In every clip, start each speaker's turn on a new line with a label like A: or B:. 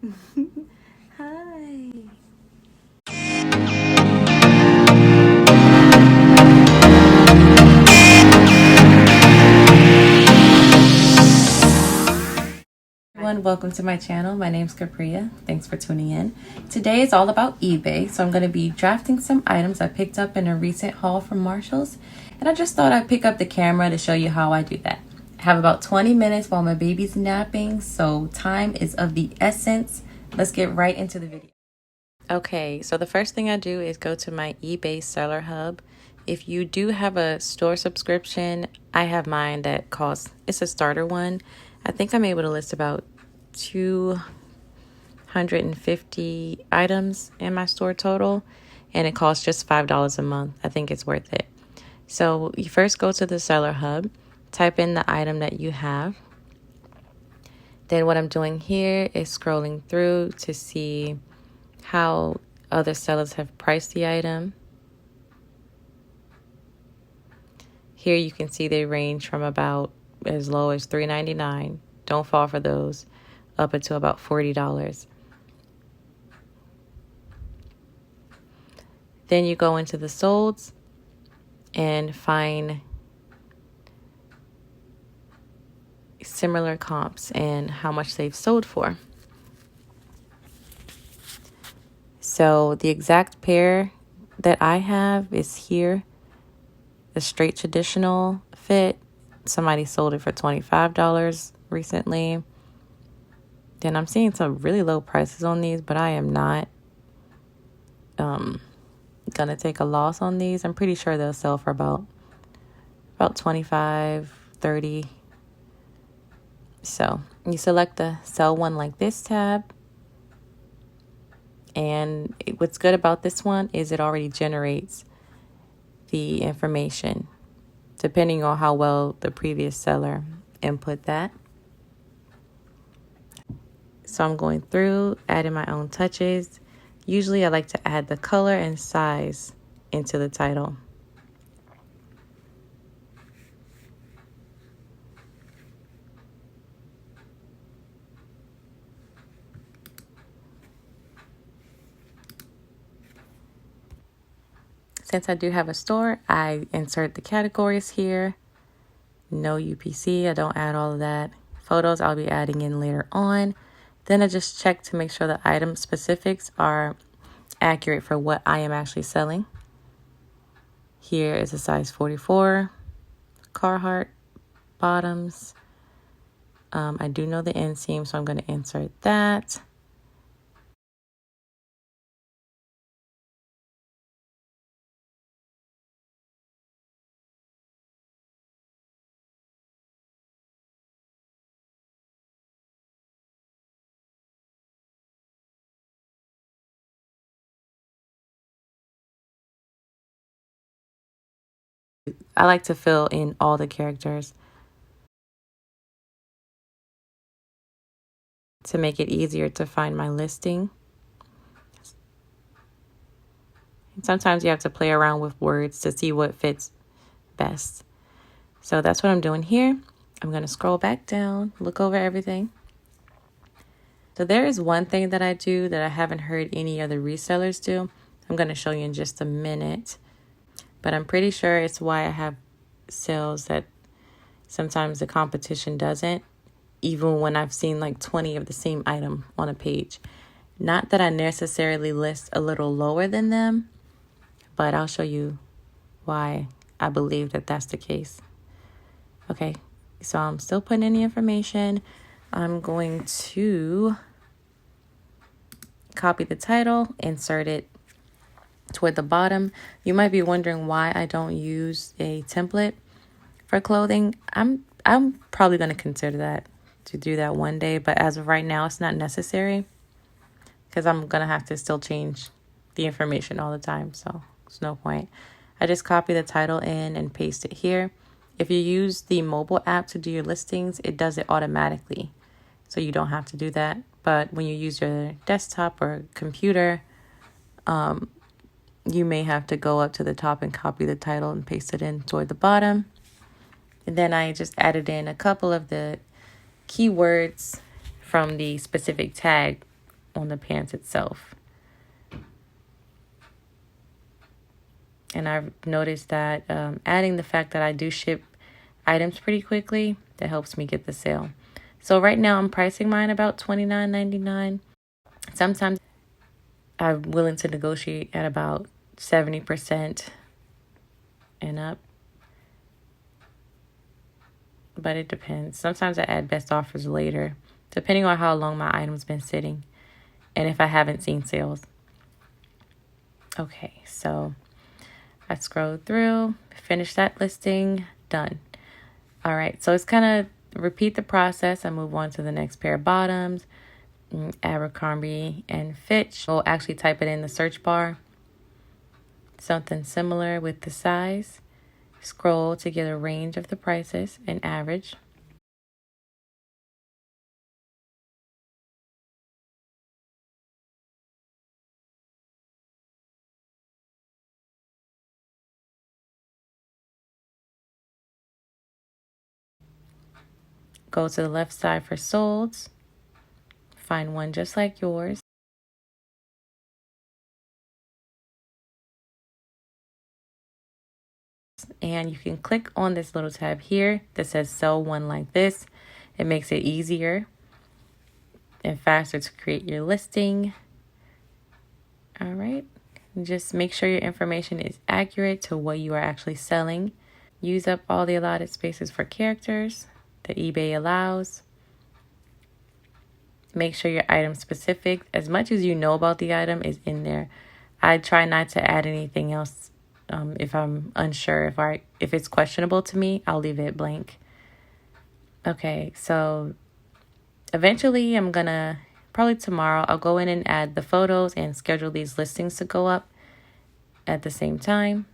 A: Hi. Everyone, welcome to my channel. My name's Capria. Thanks for tuning in. Today is all about eBay, so I'm going to be drafting some items I picked up in a recent haul from Marshall's, and I just thought I'd pick up the camera to show you how I do that. I have about 20 minutes while my baby's napping, so time is of the essence. Let's get right into the video. Okay, so the first thing I do is go to my eBay seller hub. If you do have a store subscription, I have mine that costs, it's a starter one. I think I'm able to list about 250 items in my store total, and it costs just $5 a month. I think it's worth it. So you first go to the seller hub, type in the item that you have. Then what I'm doing here is scrolling through to see how other sellers have priced the item. Here you can see they range from about as low as $3.99. Don't fall for those. Up until about $40. Then you go into the solds and find similar comps and how much they've sold for. So the exact pair that I have is here. The straight traditional fit. Somebody sold it for $25 recently. Then I'm seeing some really low prices on these, but I am not gonna take a loss on these. I'm pretty sure they'll sell for about 25, 30. So you select the sell one like this tab. And what's good about this one is it already generates the information depending on how well the previous seller input that. So I'm going through, adding my own touches. Usually I like to add the color and size into the title. Since I do have a store, I insert the categories here. No UPC, I don't add all of that. Photos I'll be adding in later on. Then I just check to make sure the item specifics are accurate for what I am actually selling. Here is a size 44, Carhartt bottoms. I do know the inseam, so I'm going to insert that. I like to fill in all the characters to make it easier to find my listing. And sometimes you have to play around with words to see what fits best. So that's what I'm doing here. I'm going to scroll back down, look over everything. So there is one thing that I do that I haven't heard any other resellers do. I'm going to show you in just a minute. But I'm pretty sure it's why I have sales that sometimes the competition doesn't, even when I've seen like 20 of the same item on a page. Not that I necessarily list a little lower than them, but I'll show you why I believe that that's the case. Okay, so I'm still putting in the information. I'm going to copy the title, insert it toward the bottom. You might be wondering why I don't use a template for clothing. I'm probably going to consider that, to do that one day, but as of right now, it's not necessary because I'm going to have to still change the information all the time, so there's no point. I just copy the title in and paste it here. If you use the mobile app to do your listings, it does it automatically, so you don't have to do that. But when you use your desktop or computer, you may have to go up to the top and copy the title and paste it in toward the bottom. And then I just added in a couple of the keywords from the specific tag on the pants itself. And I've noticed that adding the fact that I do ship items pretty quickly, that helps me get the sale. So right now I'm pricing mine about $29.99. Sometimes I'm willing to negotiate at about 70% and up. But it depends. Sometimes I add best offers later, depending on how long my item's been sitting and if I haven't seen sales. Okay, so I scrolled through, finished that listing, done. All right, so it's kind of repeat the process. I move on to the next pair of bottoms, Abercrombie and Fitch. We'll actually type it in the search bar. Something similar with the size. Scroll to get a range of the prices and average. Go to the left side for solds. Find one just like yours. And you can click on this little tab here that says sell one like this. It makes it easier and faster to create your listing. All right. Just make sure your information is accurate to what you are actually selling. Use up all the allotted spaces for characters that eBay allows. Make sure your item specific, as much as you know about the item, is in there. I try not to add anything else. If I'm unsure, if it's questionable to me, I'll leave it blank. Okay, so eventually I'm gonna, probably tomorrow, I'll go in and add the photos and schedule these listings to go up at the same time.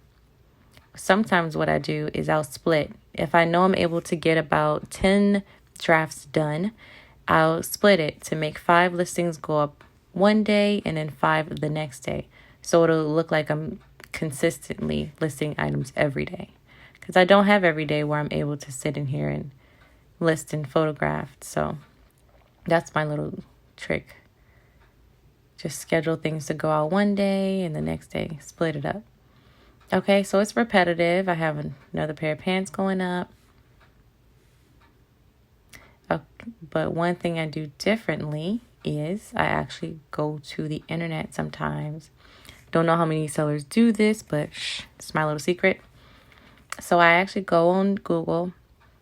A: Sometimes what I do is I'll split. If I know I'm able to get about 10 drafts done, I'll split it to make 5 listings go up one day and then 5 the next day. So it'll look like I'm consistently listing items every day. Because I don't have every day where I'm able to sit in here and list and photograph. So that's my little trick. Just schedule things to go out one day and the next day split it up. Okay, so it's repetitive. I have another pair of pants going up. But one thing I do differently is I actually go to the internet sometimes. Don't know how many sellers do this, but it's my little secret. So I actually go on Google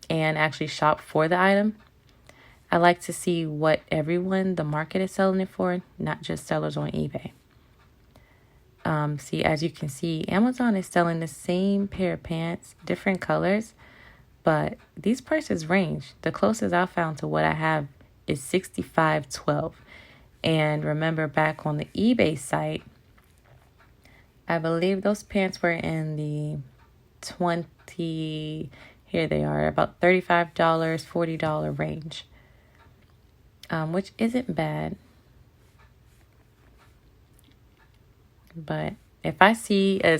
A: and actually shop for the item. I like to see what everyone, the market, is selling it for, not just sellers on eBay. See, as you can see, Amazon is selling the same pair of pants, different colors, but these prices range. The closest I found to what I have is $65.12. And remember, back on the eBay site, I believe those pants were in the 20, here they are, about $35, $40 range, which isn't bad. But if I see a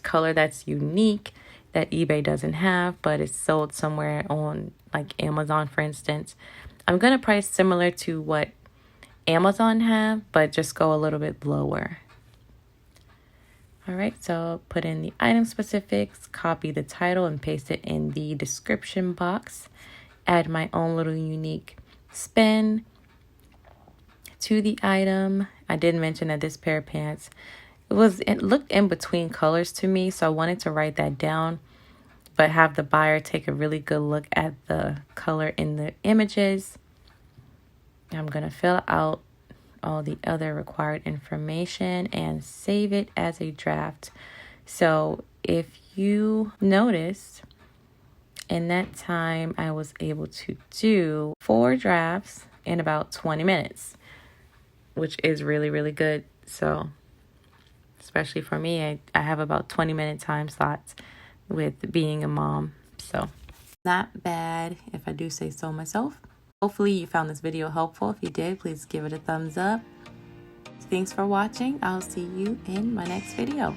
A: color that's unique that eBay doesn't have, but it's sold somewhere on like Amazon, for instance, I'm going to price similar to what Amazon have, but just go a little bit lower. All right, so put in the item specifics, copy the title and paste it in the description box. Add my own little unique spin to the item. I did mention that this pair of pants, it looked in between colors to me, so I wanted to write that down, but have the buyer take a really good look at the color in the images. I'm going to fill out all the other required information and save it as a draft. So if you noticed, in that time I was able to do 4 drafts in about 20 minutes, which is really, really good. So especially for me, I have about 20-minute time slots with being a mom. So not bad, if I do say so myself. Hopefully you found this video helpful. If you did, please give it a thumbs up. Thanks for watching. I'll see you in my next video.